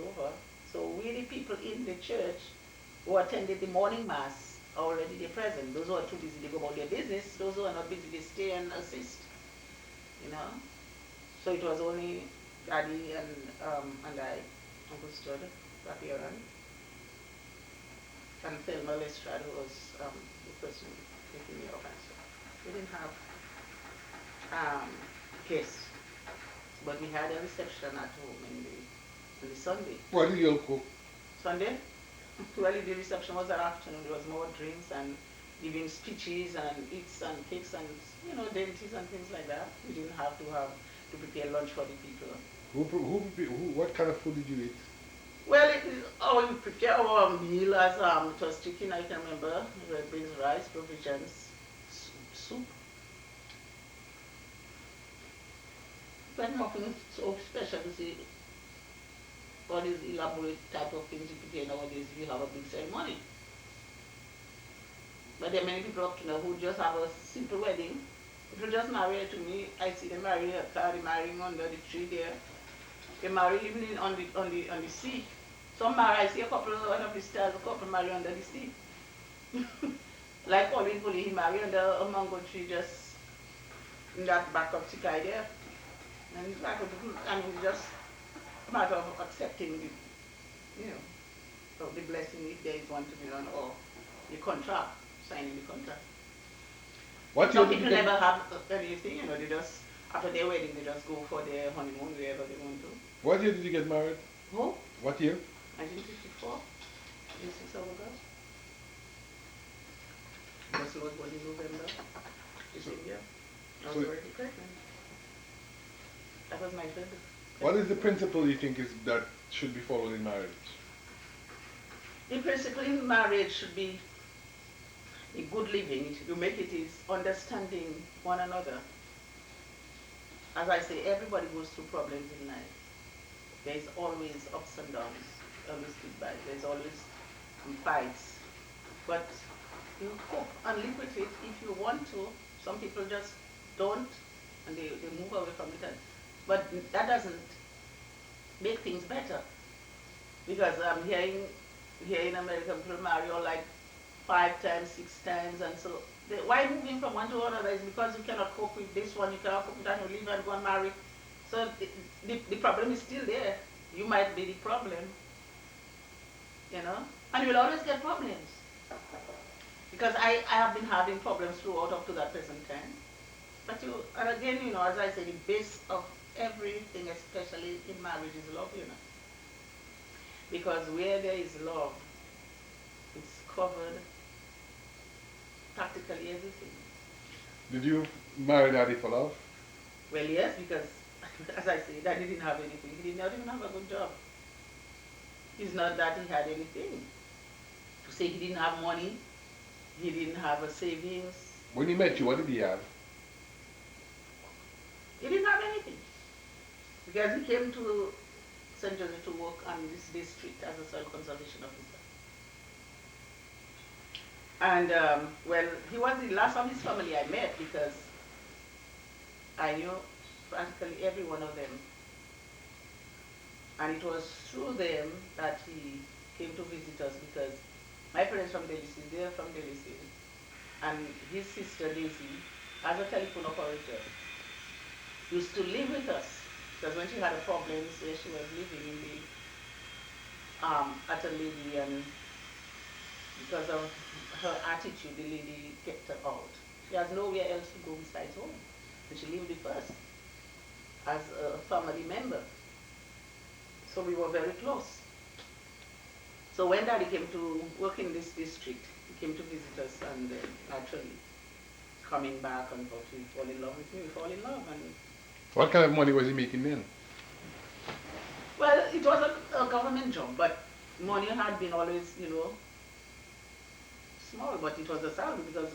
over. So we, the people in the church who attended the morning mass, are already there present. Those who are too busy, they go about their business. Those who are not busy, they stay and assist. You know. So it was only Daddy and I, Uncle Stud, Papi and Thelma Lestrade, who was the person taking me off and stuff. We didn't have guests, but we had a reception at home on the Sunday. What did you cook? Sunday? Well, the reception was that afternoon. There was more drinks and giving speeches and eats and cakes and dainties and things like that. We didn't have to prepare lunch for the people. What kind of food did you eat? Well, we prepare our meal as it was chicken. I can remember red beans, rice, provisions, soup. But nothing so special to see all these elaborate type of things you prepare nowadays if you have a big ceremony. But there are many people up to now who just have a simple wedding. People just marry to me. I see them marrying a car, they marrying under the tree there. They marry living on the sea. Some marry, I see a couple one of the stars, a couple marry under the sea. Like Pauline Puli, he married under a mango tree just in that back of Tikai there. And it's like just a matter of accepting the blessing if there is one to be done, or the contract, signing the contract. Some people never have anything, they just, after their wedding, they just go for their honeymoon wherever they want to. What year did you get married? Who? What year? 1954, 26th of August. Because he was born in November the same year. I was already pregnant. That was my birthday. What is the principle you think is that should be followed in marriage? The principle in marriage should be a good living. You make it is understanding one another. As I say, everybody goes through problems in life. There is always ups and downs, always goodbye. There's always fights. But you cope and live with it if you want to. Some people just don't, and they move away from it. But that doesn't make things better. Because I'm hearing here in America, people marry all like 5 times, 6 times, and so why moving from one to another is because you cannot cope with this one, you cannot cope with that, you leave and go and marry. So the problem is still there. You might be the problem, and you'll always get problems. Because I have been having problems throughout up to that present time. But and again, as I say, the base of everything, especially in marriage, is love, Because where there is love, it's covered practically everything. Did you marry Daddy for love? Well, yes, because as I say, Daddy didn't have anything. He did not even have a good job. It's not that he had anything. To say he didn't have money, he didn't have a savings. When he met you, what did he have? He didn't have anything. Because he came to St. Joseph to work on this district as a soil conservation officer. And, well, he was the last of his family I met because I knew practically every one of them. And it was through them that he came to visit us because my parents from Delhi, they're from Delhi, and his sister Daisy, as a telephone operator, used to live with us. Because when she had a problem where she was living in the at a lady, and because of her attitude, the lady kept her out. She has nowhere else to go besides home. And she lived with us as a family member. So we were very close. So when Daddy came to work in this district, he came to visit us, and naturally coming back and thought he fall in love with me. We fall in love. And what kind of money was he making then? well, it was a government job, but money had been always, small, but it was a salary because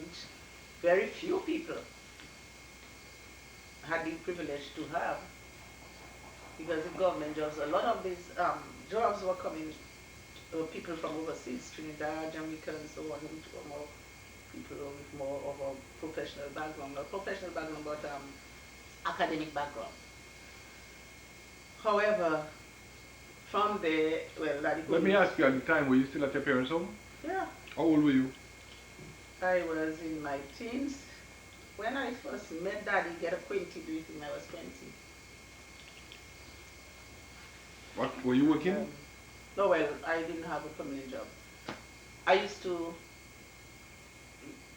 very few people had the privilege to have. Because the government jobs, a lot of these jobs were coming, people from overseas, Trinidad, Jamaica, and so on, which were more people with more of a professional background, not professional background, but academic background. However, from there, well, Daddy Let me couldn't. ask you, at the time, were you still at your parents' home? Yeah, How old were you? I was in my teens. When I first met Daddy, get acquainted with him, I was 20. What, were you And, working? no, well, I didn't have a permanent job. I used to,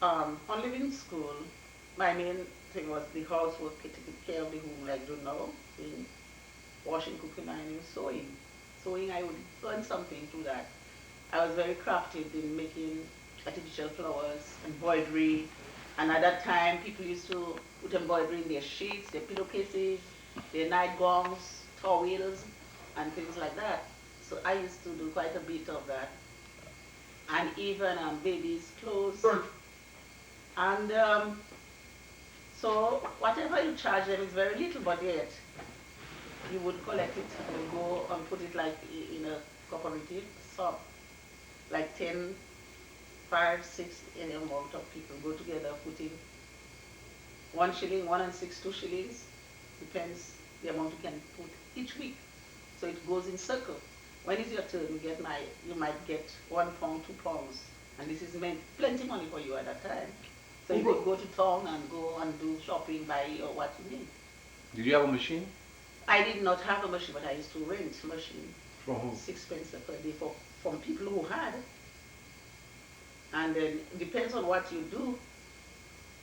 on leaving school, my main thing was the housework, taking care of the home, like you know, doing washing, cooking, ironing, sewing. Sewing, I would learn something through that. I was very crafted in making artificial flowers, embroidery, and at that time, people used to put embroidery in their sheets, their pillowcases, their nightgowns, towels, and things like that. So I used to do quite a bit of that, and even babies' clothes. And so whatever you charge them is very little, but yet you would collect it and go and put it like in a cooperative shop, like 10, 5, 6, any amount of people go together, put in 1 shilling, 1 and 6, 2 shillings, depends the amount you can put each week. So it goes in circle. When is your turn? You might get £1, £2, and this is meant plenty money for you at that time. So you could go to town and go and do shopping, buy or what you need. Did you have a machine? I did not have a machine, but I used to rent a machine, From who? 6 pence per day from people who had. And then it depends on what you do.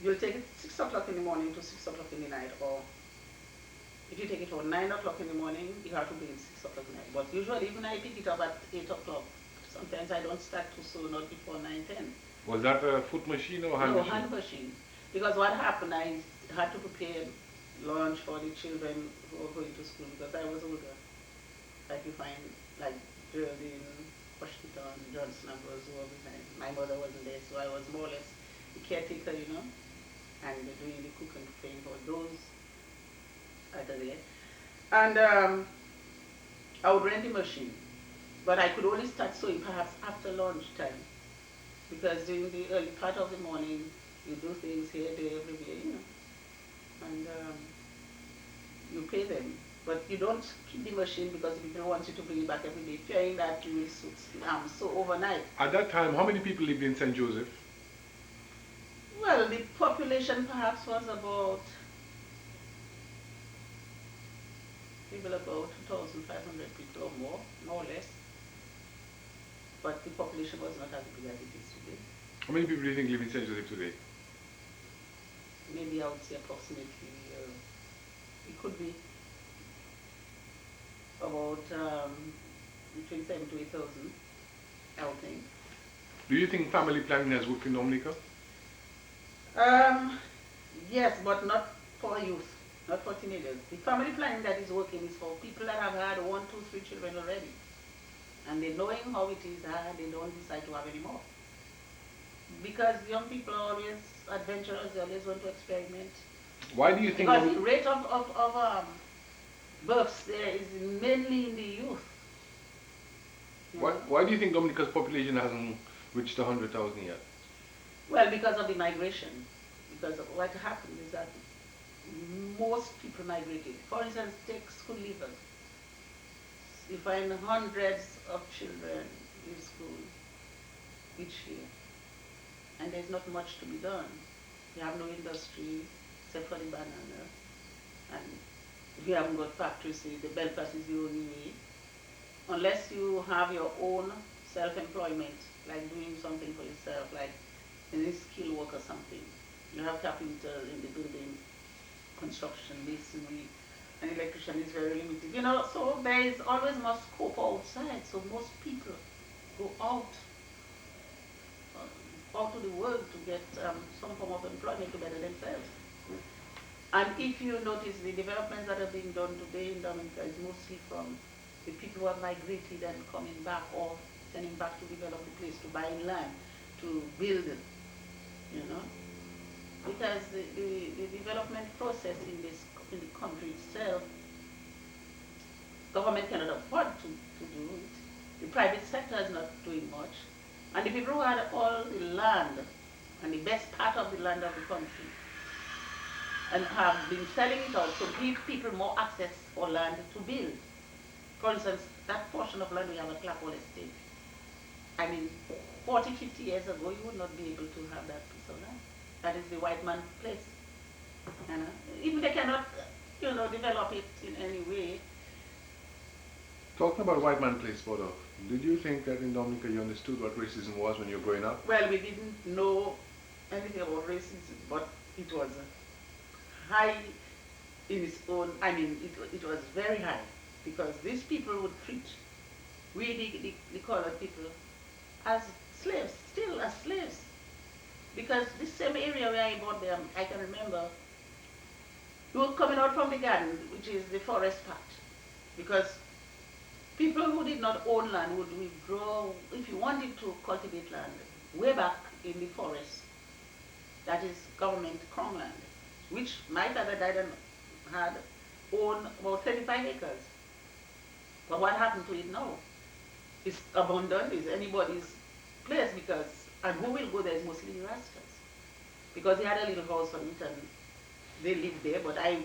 You'll take it 6 o'clock in the morning to 6 o'clock in the night, or if you take it from 9 o'clock in the morning, you have to be in 6 o'clock in the night. But usually, even I pick it up at 8 o'clock. Sometimes I don't start to sew not before 9, 10. Was that a foot machine or hand No, machine? hand machine. Because what happened, I had to prepare lunch for the children who were going to school because I was older. Like you find, like Geraldine, Washington, Johnson, and those who were behind. My mother wasn't there, so I was more or less the caretaker, and doing the cooking, preparing for those at the day. And I would rent the machine, but I could only start sewing perhaps after lunch time, because during the early part of the morning, you do things here, there, everywhere, and you pay them. But you don't keep the machine because people want you to bring it back every day, fearing that you will sew overnight. At that time, how many people lived in St. Joseph? Well, the population perhaps was about people about 2,500 people or more or less. But the population was not as big as it is today. How many people do you think live in St. Joseph today? Maybe I would say approximately, it could be about between 7 to 8,000, I would think. Do you think family planning has worked in Dominica? Yes, but not for youth, not for teenagers. The family planning that is working is for people that have had 1, 2, 3 children already. And they knowing how it is hard, they don't decide to have any more. Because young people are always adventurous, they always want to experiment. Why do you think? Because the rate of births there is mainly in the youth. Why do you think Dominica's population hasn't reached 100,000 yet? Well, because of the migration. Because of what happened is that most people migrated. For instance, take school leavers. You find hundreds of children in school each year. And there's not much to be done. You have no industry except for the banana. And if you haven't got factories, the Belfast is the only way. Unless you have your own self-employment, like doing something for yourself, like any skill work or something. You have capital in the building, construction, masonry, and electrician is very limited. So there is always more scope outside. So most people go out to the world to get some form of employment to better themselves. And if you notice the developments that are being done today in Dominica is mostly from the people who have migrated and coming back or sending back to develop the place, to buy land, to build, because the development process in the country itself, government cannot afford to do it. The private sector is not doing much. And the people who had all the land and the best part of the land of the country and have been selling it out to give people more access for land to build. For instance, that portion of land we have a Clapole estate. I mean, 40, 50 years ago, you would not be able to have that piece of land. That is the white man's place. You know, if they cannot, develop it in any way. Talking about white man place photo, did you think that in Dominica you understood what racism was when you were growing up? Well, we didn't know anything about racism, but it was high in its own, I mean, it was very high, because these people would treat we, the colored people, as slaves, still as slaves. Because this same area where I bought them, I can remember, we were coming out from the garden, which is the forest part, because people who did not own land would withdraw, if you wanted to cultivate land, way back in the forest, that is government crown land, which my father died and had owned about 35 acres. But what happened to it now? It's abandoned, it's anybody's place, because, and who will go there is mostly the Rastas. Because he had a little house on it and they lived there, but I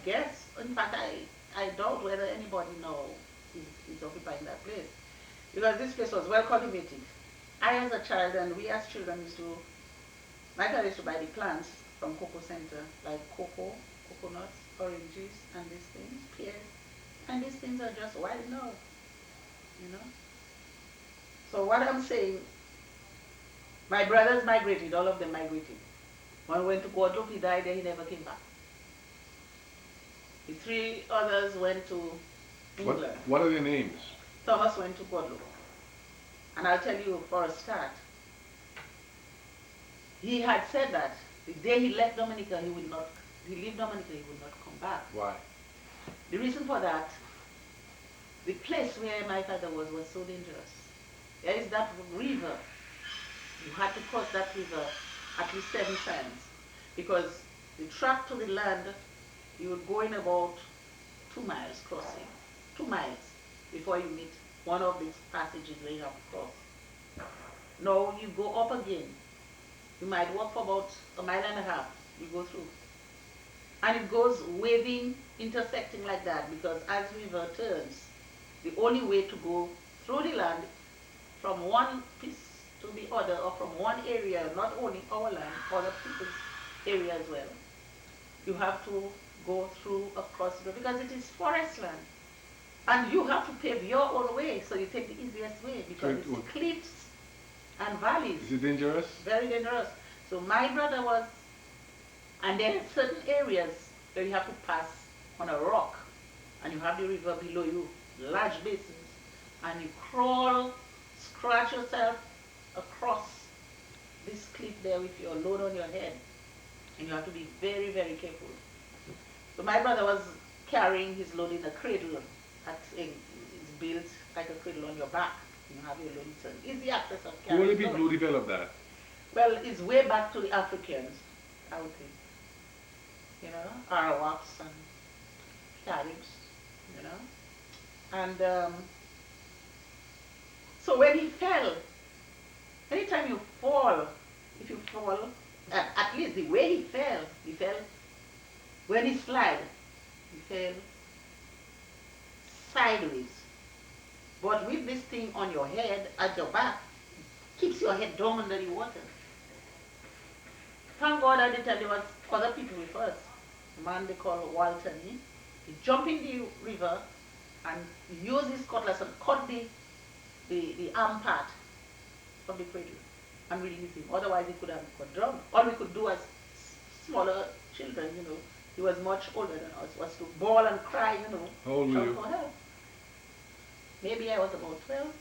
guess, in fact, I doubt whether anybody now is occupying that place. Because this place was well cultivated. I as a child and we as children my father used to buy the plants from cocoa center, like cocoa, coconuts, oranges, and these things, pears. And these things are just wild now, you know. So what I'm saying, my brothers migrated, all of them migrated. One went to Guadeloupe, he died there, he never came back. The three others went to England. What are their names? Thomas went to Guadeloupe. And I'll tell you for a start, he had said that the day he left Dominica, he left Dominica, he would not come back. Why? The reason for that, the place where my father was so dangerous. There is that river. You had to cross that river at least 7 times, because the track to the land, you would go in about 2 miles crossing, 2 miles before you meet one of these passages where you have to cross. Now you go up again. You might walk for about 1.5 miles, you go through. And it goes waving, intersecting like that, because as river turns, the only way to go through the land from one piece to the other, or from one area, not only our land, other people's area as well, you have to go through across the river, because it is forest land. And you have to pave your own way, so you take the easiest way, because it's cliffs and valleys. Is it dangerous? Very dangerous. So my brother was, and there are certain areas where you have to pass on a rock, and you have the river below you, large basins, and you crawl, scratch yourself across this cliff there with your load on your head, and you have to be very, very careful. So my brother was carrying his load in a cradle. It's built like a cradle on your back. You have your load. It's an easy access of carrying. Who are the people who developed that? Well, it's way back to the Africans, I would think. You know, Arawaks and Caribs, you know. And so when he fell, anytime you fall, if you fall, at least the way he fell, when he slid, he fell sideways. But with this thing on your head, at your back, keeps your head down under the water. Thank God I didn't tell you what other people with us. A man they call Walter, he jumped in the river and used his cutlass and cut the arm part from the cradle and released him. Otherwise he could have got drowned. All we could do as smaller children, you know, he was much older than us, was to bawl and cry, you know. How old were you? For help. Maybe I was about 12,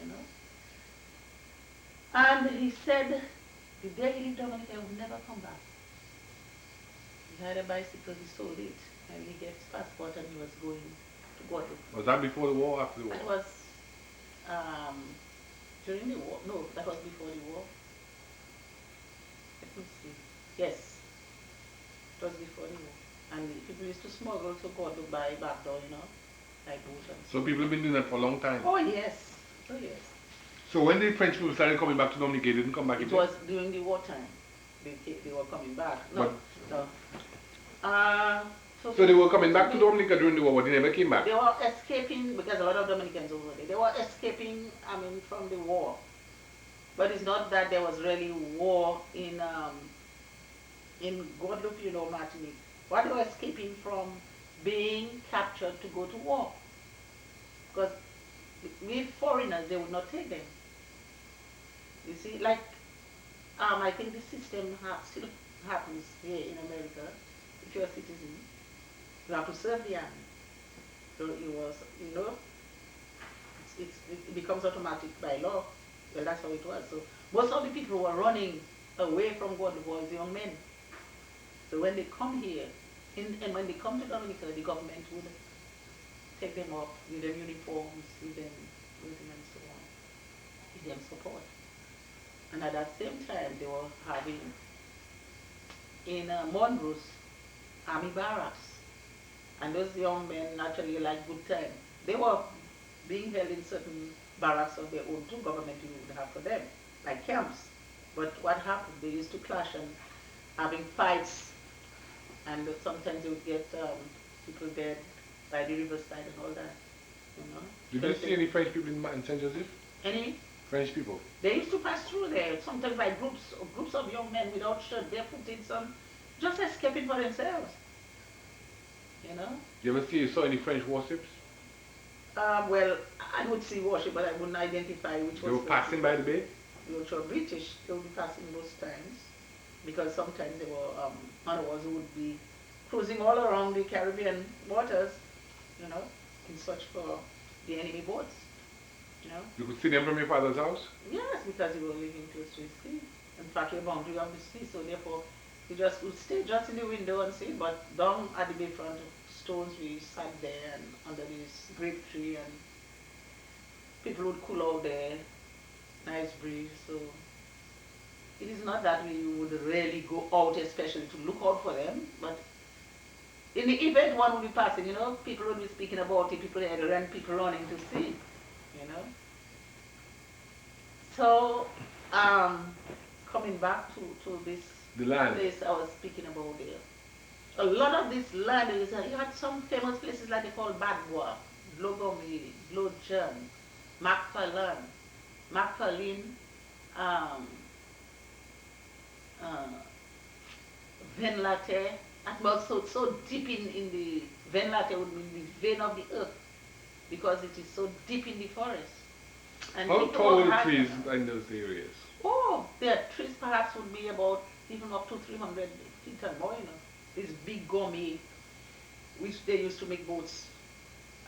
you know. And he said, the day he left Dominica, he would never come back. He had a bicycle, he sold it, and he gets passport and he was going to Guadeloupe. Was that before the war or after the war? That was during the war. No, that was before the war. Let me see. Yes, it was before the war. And people used to smuggle to Guadeloupe by back door, you know, like boat and So people have been doing that for a long time? Oh yes, oh yes. So when the French people started coming back to Dominica, they didn't come back It again? was during the wartime. They were coming back. No, But no. So they were coming back to Dominica during the war, but they never came back. They were escaping because a lot of Dominicans over there. They were escaping, I mean, from the war. But it's not that there was really war in Guadeloupe, you know, Martinique. What they were escaping from being captured to go to war. Because with foreigners, they would not take them. You see, like, I think the system still happens here in America. If you're a citizen, you have to serve the army. So it was, you know, it becomes automatic by law. Well, that's how it was. So most of the people who were running away from Guadeloupe was young men. So when they come here, and when they come to Dominica, the government would take them up, give them uniforms, give them clothing and so on, give them support. And at that same time, they were having in Monroe's army barracks. And those young men naturally like good time. They were being held in certain barracks of their own too, government would have for them, like camps. But what happened, they used to clash and having fights, and sometimes they would get people dead by the riverside and all that, you know. Did you see any French people in St. Joseph? Any? French people? They used to pass through there, sometimes by groups of young men without shirt, barefoot in some, just escaping for themselves, you know. You ever saw any French warships? Well, I would see warship, but I wouldn't identify which They was were passing by the bay? Which were British. They would be passing most times, because sometimes they were others who would be cruising all around the Caribbean waters, you know, in search for the enemy boats, you know. You could see them from your father's house? Yes, because you were living close to the sea. In fact, you're boundary of the sea, so therefore you just would stay just in the window and see. But down at the bayfront stones, we sat there and under this grape tree, and people would cool out there, nice breeze. So it is not that we would really go out especially to look out for them, but in the event one would be passing, you know, people would be speaking about it, people had run, people running to see, you know. So coming back to this The land. place I was speaking about there. A lot of this land is, you had some famous places like they call Badbois, Blogomi, Blojan, Macfalin, Venlate, and so deep in the Venlate would mean the vein of the earth, because it is so deep in the forest. And how tall were the trees in those areas? Oh, their trees perhaps would be about even up to 300 feet and more, you know. These big gummy, which they used to make boats,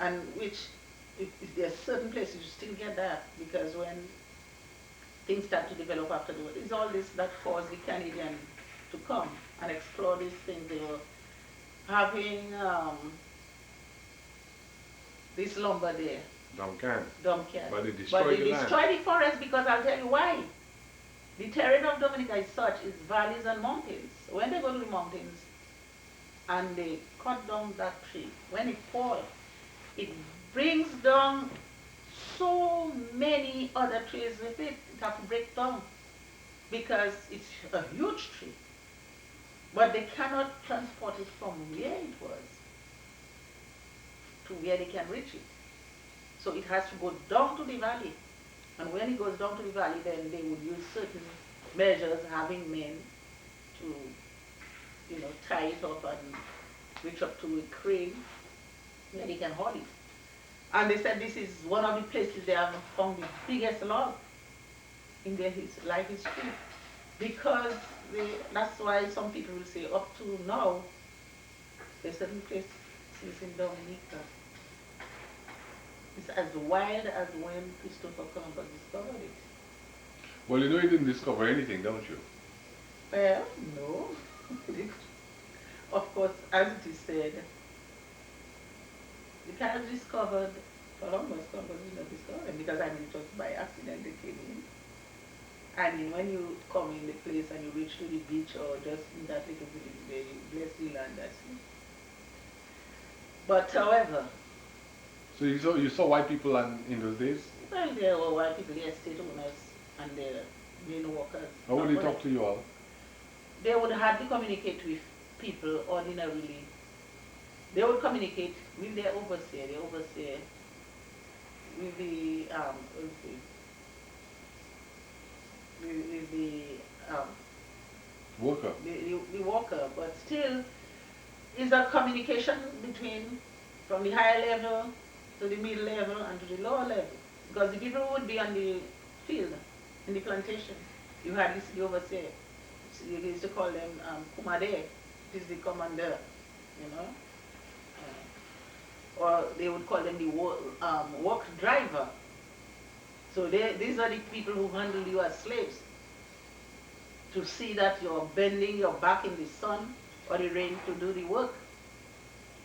and which, if there are certain places you still get that, because when things start to develop after the war, it's all this that caused the Canadian to come and explore these things. They were having this lumber there. Dominican. But they destroyed the forest, because I'll tell you why. The terrain of Dominica is such, it's valleys and mountains. When they go to the mountains and they cut down that tree, when it falls, it brings down so many other trees with it. It has to break down because it's a huge tree. But they cannot transport it from where it was to where they can reach it. So it has to go down to the valley. And when it goes down to the valley, then they would use certain measures, having men to, you know, tie it up and reach up to a crane where they can haul it. And they said this is one of the places they have found the biggest log in their life history. Because that's why some people will say up to now, there's certain places in Dominica. It's as wild as when Christopher Columbus discovered it. Well, you know you didn't discover anything, don't you? Well, no. Of course, as it is said, the kind of discovered Columbus did not discover them, because I mean it was by accident they came in. I mean, when you come in the place and you reach to the beach or just in that little village, they bless the land, that's it. But however, so you saw white people in those days? well, there were white people, the estate owners and the main workers. How would they talk to you all? They would hardly communicate with people ordinarily They would communicate with their overseer, the overseer with the Worker. the worker, but still is a communication between from the higher level to the middle level and to the lower level. Because the people who would be on the field, in the plantation, you had this the overseer. So you used to call them Kumade, it is the commander, you know. Or they would call them the work driver. So these are the people who handle you as slaves. To see that you're bending your back in the sun or the rain to do the work.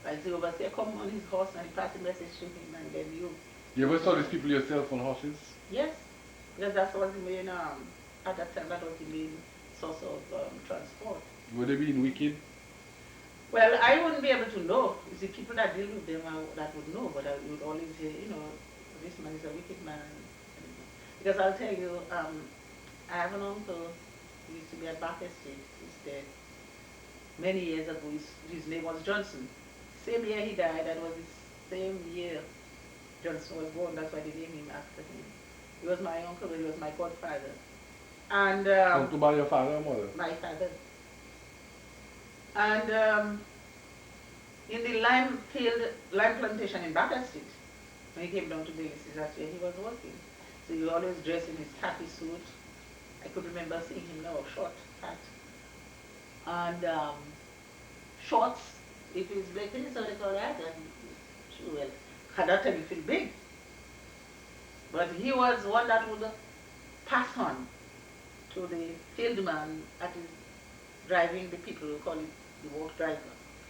Like the overseer come on his horse and he pass the message to him, and then You ever saw these people yourself on horses? yes, because that was the main, at that time, that was the main source of transport. Were they being wicked? Well, I wouldn't be able to know. It's the people that deal with them that would know, but I would always say, this man is a wicked man. Because I'll tell you, I have an uncle who used to be at Baker Street. He's dead. Many years ago, his name was Johnson. Same year he died, that was the same year Johnson was born. That's why they named him after him. He was my uncle, but he was my godfather. And Uncle by your father or mother? my father. And in the lime plantation in Baker Street, when he came down to Daly, that's where he was working. So he always dressed in his khaki suit. I could remember seeing him now, short hat. And shorts, if he's black, so they call that, and well, at that time he feel big. But he was one that would pass on to the field man that is driving the people who call it the work driver.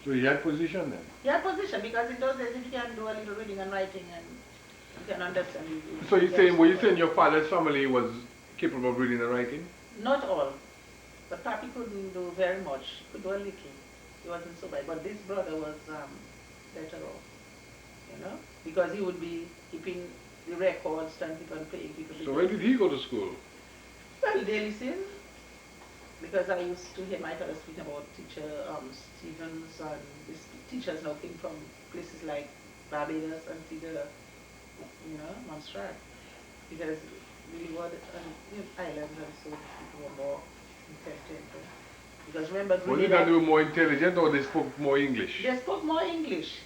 So he had position then? He had position, because in those days if you can do a little reading and writing and you can understand. So were you saying your father's family was capable of reading and writing? Not all. But Papi couldn't do very much. He could do a little. He wasn't so bad. But this brother was better off, because he would be keeping the records and keep on paying people. So where did he go to school? Well, Daily Sin. Because I used to hear my father speak about teacher Stevens, and these teachers now came from places like Barbados and Figure, Montserrat. Because really what islands and so people were more intelligent. Because remember, Was it that they were more intelligent or they spoke more English? they spoke more English.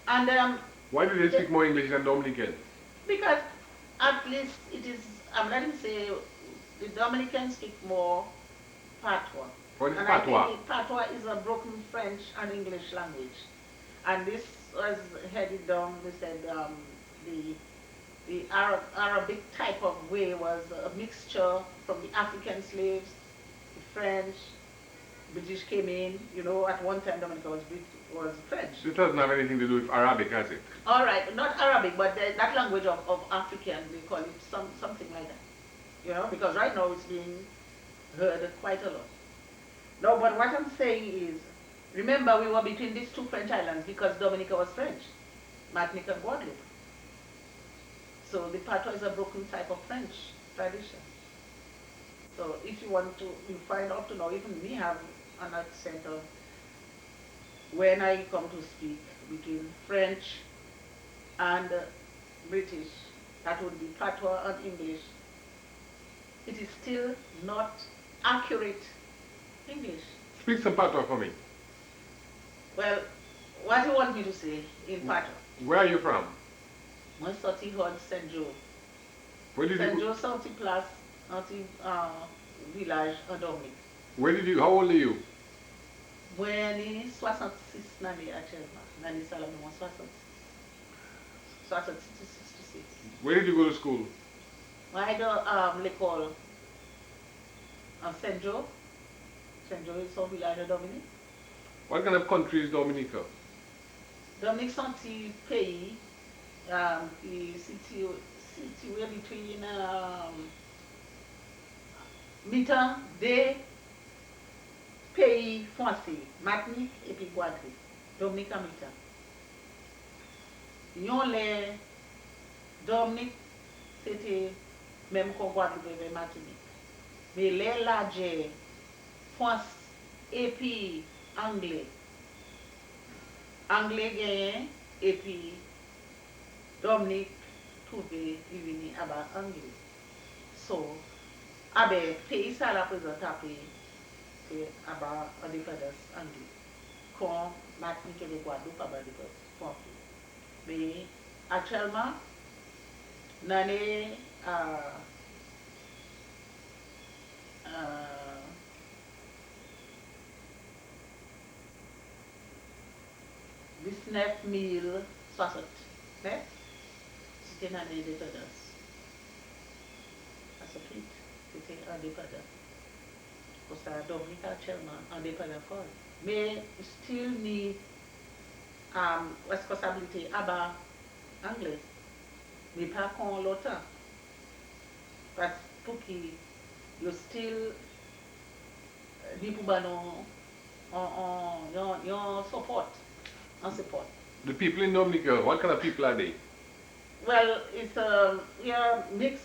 And why did they speak more English than Dominican? because at least it is, I'm letting say, the Dominicans speak more patois. What is and patois? I think patois is a broken French and English language. And this was headed down, they said, the Arabic type of way was a mixture from the African slaves, the French, British came in. At one time Dominica was French. This doesn't have anything to do with Arabic, has it? All right, not Arabic, but that language of African, they call it something like that. Because right now it's being heard quite a lot. No, but what I'm saying is, remember we were between these two French islands because Dominica was French, Martinique and Guadeloupe. So the patois is a broken type of French tradition. So if you want to, you find out to know, even me have an accent of, when I come to speak between French and British, that would be patois and English, it is still not accurate English. Speak some patois for me. Well, what do you want me to say in patois? Where are you from? Moi sorti hod Saint Joe. Where did Saint you Joe sorti place, sorti village en Dominique. how old are you? Moi ni 66 l'année actuellement. L'année ça là moi 66. 66, 66. Where did you go to school? Moi I do l'école en Saint Joe. Saint Joe is son village en Dominique. What kind of country is Dominica? Dominique sorti pays situé between mi-temps des pays français, Martinique et puis Guadeloupe. Dominique à mi-temps. Yon les Dominique, c'était même qu'au Guadeloupe et Martinique. Mais les France et puis anglais, anglais genyen, epi Dominic trouve li vini aba anglais. So, abe, peyi sa la prezent api, se aba independence anglais. Kon Martinique et Guadeloupe aba independence francois. Mais actuellement, l'année euh, 1969, c'était l'année d'indépendance. À ce fait, c'était indépendant. Pour ça, Dominique actuellement indépendant fort. Mais still ni responsabilité à bas anglais. Mais pas qu'on l'autant. Parce pour qui you still ni pour ba on support. On support. The people in Dominica, what kind of people are they? Well, it's yeah, mix.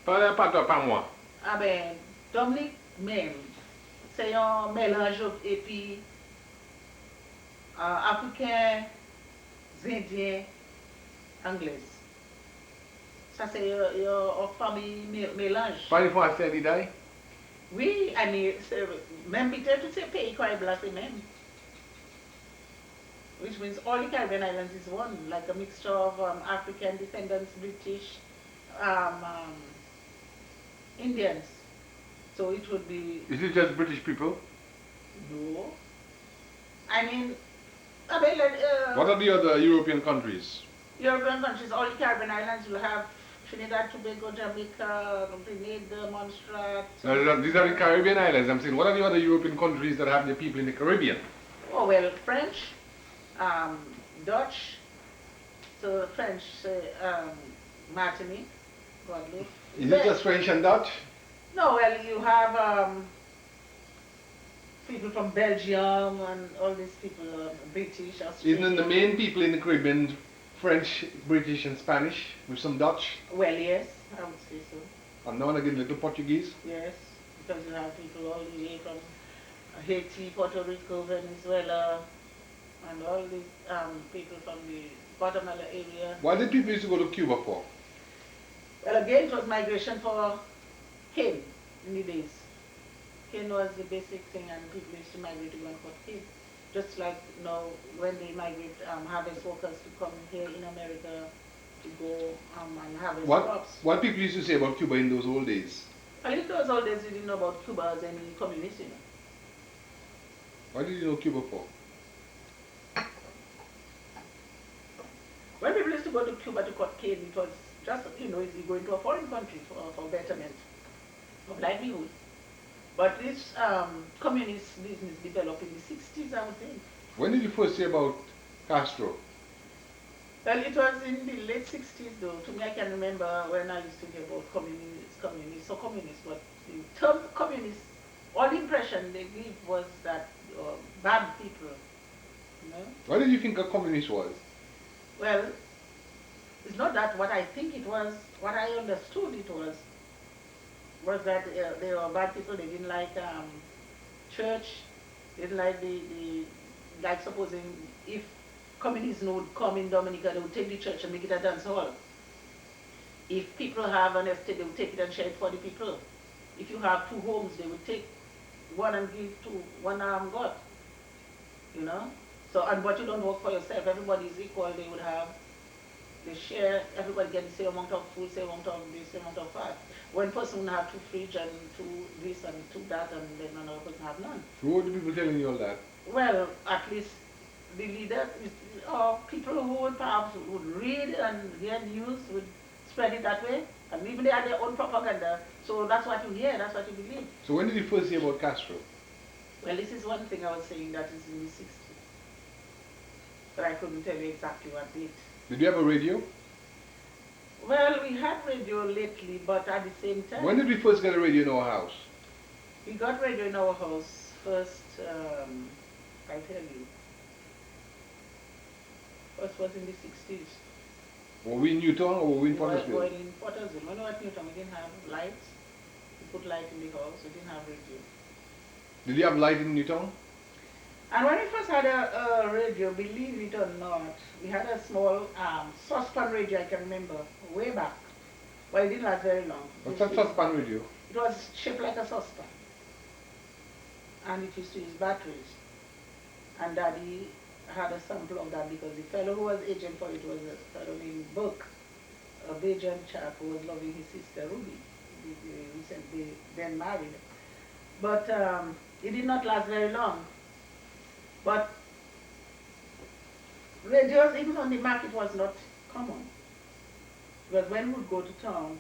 Parlez pas toi, pas moi. Ah ben, Dominique même, c'est un mélange et puis africain, indien, anglaise. Ça c'est une famille mélange. Parlez français, did I? Oui, même peut-être tous ces pays Caribbean c'est même. Which means all the Caribbean islands is one, like a mixture of African descendants, British, um, um, Indians. So it would be. Is it just British people? No. I mean, I mean like, What are the other European countries? European countries, all the Caribbean islands will have Trinidad, Tobago, Jamaica, Grenada, Montserrat. These are the Caribbean islands. I'm saying, what are the other European countries that have the people in the Caribbean? Oh well, French, Dutch, so French, Martinique, Guadeloupe. Is it just French and Dutch? No, well, you have people from Belgium and all these people, British, Australian. Isn't the main people in the Caribbean French, British, and Spanish with some Dutch? Well, yes, I would say so. And now and again, little Portuguese? Yes, because you have people all the way from Haiti, Puerto Rico, Venezuela, and all these people from the Guatemala area. Why did people used to go to Cuba for? Well, again, it was migration for cane in the days. Cane was the basic thing, and people used to migrate to go and cut cane. Just like when they migrate, harvest workers to come here in America to go and harvest crops. What people used to say about Cuba in those old days? Well, in those old days, we didn't know about Cuba as any communist, Why did you know Cuba for? When people used to go to Cuba to cut cane, it was just, you going to a foreign country for betterment of livelihood. But this communist business developed in the 60s, I would think. When did you first hear about Castro? Well, it was in the late 60s, though. To me, I can remember when I used to hear about communists, but the term communist, all the impression they give was that bad people, What did you think a communist was? Well, it's not that what I think it was, what I understood it was that they were bad people. They didn't like church, they didn't like like supposing if communists would come in Dominica, they would take the church and make it a dance hall. If people have an estate, they would take it and share it for the people. If you have 2 homes, they would take one and give to one God. So, but you don't work for yourself. Everybody is equal. They share. Everybody gets the same amount of food, same amount of this, same amount of that. One person will have 2 fridge and 2 this and 2 that, and then another person have none. Who were the people telling you all that? Well, at least the leaders, or people who would perhaps would read and hear news would spread it that way. And even they had their own propaganda. So that's what you hear, that's what you believe. So when did you first hear about Castro? Well, this is one thing I was saying that is in the 60s. But I couldn't tell you exactly what date. Did you have a radio? Well, we had radio lately, but at the same time. When did we first get a radio in our house? We got radio in our house first, I tell you. First was in the 60s. Were we in Newtown or were we in Pottersville? We were in Pottersville. When we were at Newtown, we didn't have lights. We put light in the house, we didn't have radio. Did you have light in Newtown? And when we first had a radio, believe it or not, we had a small saucepan radio, I can remember, way back. But it didn't last very long. It What's used that to use, saucepan radio? it was shaped like a saucepan. And it used to use batteries. And Daddy had a sample of that because the fellow who was agent for it was a fellow named Book, a Bajan chap who was loving his sister Ruby. They then married. But it did not last very long. But radios, even on the market, was not common. Because when we would go to town,